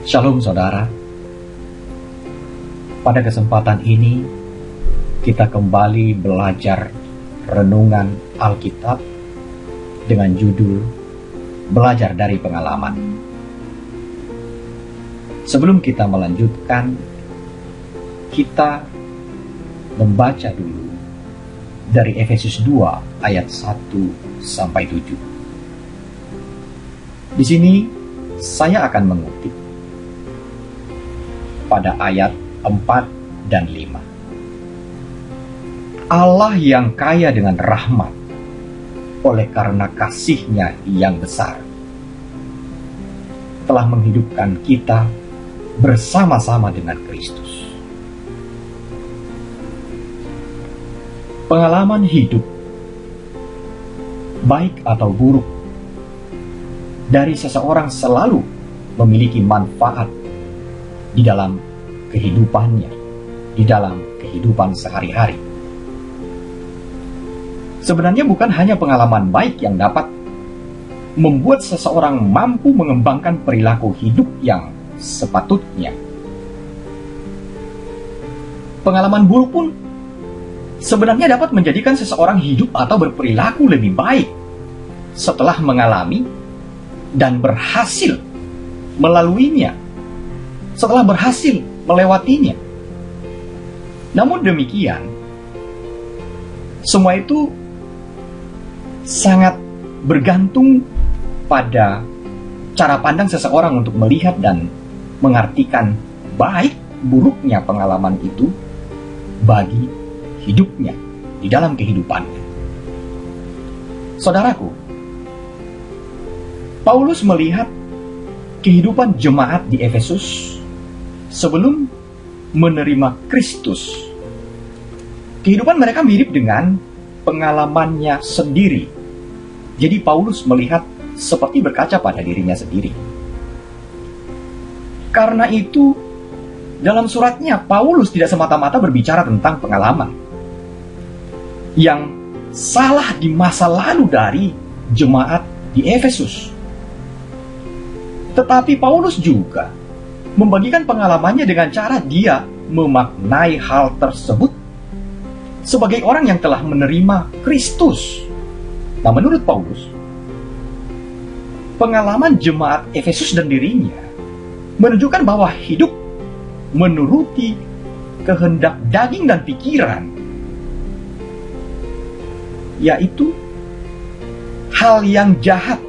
Shalom saudara. Pada kesempatan ini kita kembali belajar renungan Alkitab dengan judul Belajar dari Pengalaman. Sebelum kita melanjutkan, kita membaca dulu dari Efesus 2 ayat 1 sampai 7. Di sini saya akan mengutip pada ayat 4 dan 5. Allah yang kaya dengan rahmat oleh karena kasih-Nya yang besar telah menghidupkan kita bersama-sama dengan Kristus. Pengalaman hidup, baik atau buruk, dari seseorang selalu memiliki manfaat di dalam kehidupannya, di dalam kehidupan sehari-hari. Sebenarnya bukan hanya pengalaman baik yang dapat membuat seseorang mampu mengembangkan perilaku hidup yang sepatutnya. Pengalaman buruk pun sebenarnya dapat menjadikan seseorang hidup atau berperilaku lebih baik setelah mengalami dan berhasil melaluinya, setelah berhasil melewatinya. Namun demikian, semua itu sangat bergantung pada cara pandang seseorang untuk melihat dan mengartikan baik buruknya pengalaman itu bagi hidupnya, di dalam kehidupannya. Saudaraku, Paulus melihat kehidupan jemaat di Efesus sebelum menerima Kristus. Kehidupan mereka mirip dengan pengalamannya sendiri. Jadi Paulus melihat seperti berkaca pada dirinya sendiri. Karena itu, dalam suratnya Paulus tidak semata-mata berbicara tentang pengalaman yang salah di masa lalu dari jemaat di Efesus. Tetapi Paulus juga membagikan pengalamannya dengan cara dia memaknai hal tersebut sebagai orang yang telah menerima Kristus. Nah, menurut Paulus, pengalaman jemaat Efesus dan dirinya menunjukkan bahwa hidup menuruti kehendak daging dan pikiran, yaitu hal yang jahat,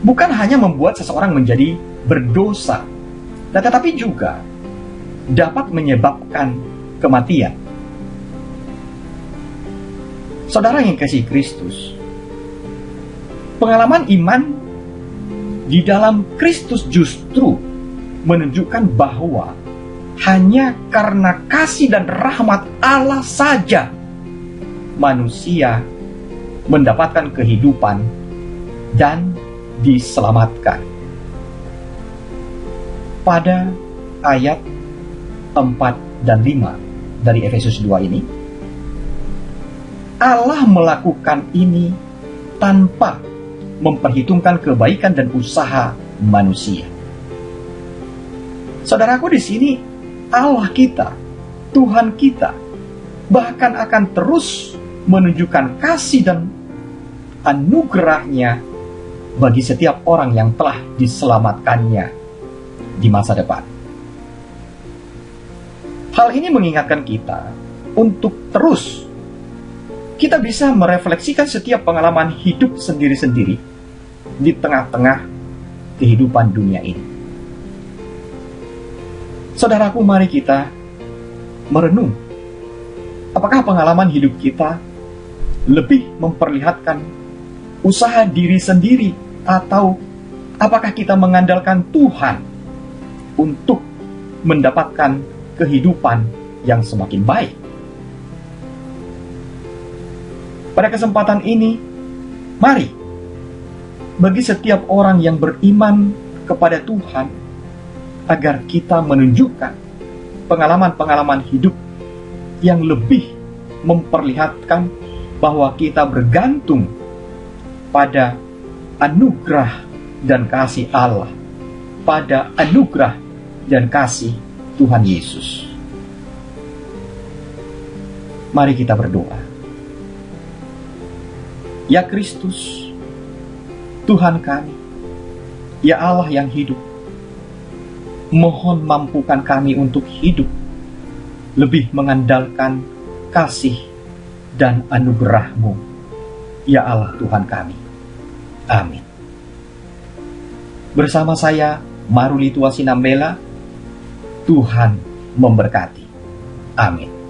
bukan hanya membuat seseorang menjadi berdosa, tetapi juga dapat menyebabkan kematian. Saudara yang kasih Kristus, pengalaman iman di dalam Kristus justru menunjukkan bahwa hanya karena kasih dan rahmat Allah saja manusia mendapatkan kehidupan dan diselamatkan. Pada ayat 4 dan 5 dari Efesus 2 ini, Allah melakukan ini tanpa memperhitungkan kebaikan dan usaha manusia. Saudaraku, di sini Allah kita, Tuhan kita, bahkan akan terus menunjukkan kasih dan anugerahnya bagi setiap orang yang telah diselamatkannya di masa depan. Hal ini mengingatkan kita untuk terus kita bisa merefleksikan setiap pengalaman hidup sendiri-sendiri di tengah-tengah kehidupan dunia ini. Saudaraku, mari kita merenung. Apakah pengalaman hidup kita lebih memperlihatkan usaha diri sendiri, atau apakah kita mengandalkan Tuhan untuk mendapatkan kehidupan yang semakin baik? Pada kesempatan ini, mari bagi setiap orang yang beriman kepada Tuhan, agar kita menunjukkan pengalaman-pengalaman hidup yang lebih memperlihatkan bahwa kita bergantung pada anugerah dan kasih Allah pada anugerah dan kasih Tuhan Yesus. Mari kita berdoa. Ya Kristus, Tuhan kami, ya Allah yang hidup, mohon mampukan kami untuk hidup lebih mengandalkan kasih dan anugerah-Mu, ya Allah Tuhan kami. Amin. Bersama saya, Maruli Tuasinambela, Tuhan memberkati. Amin.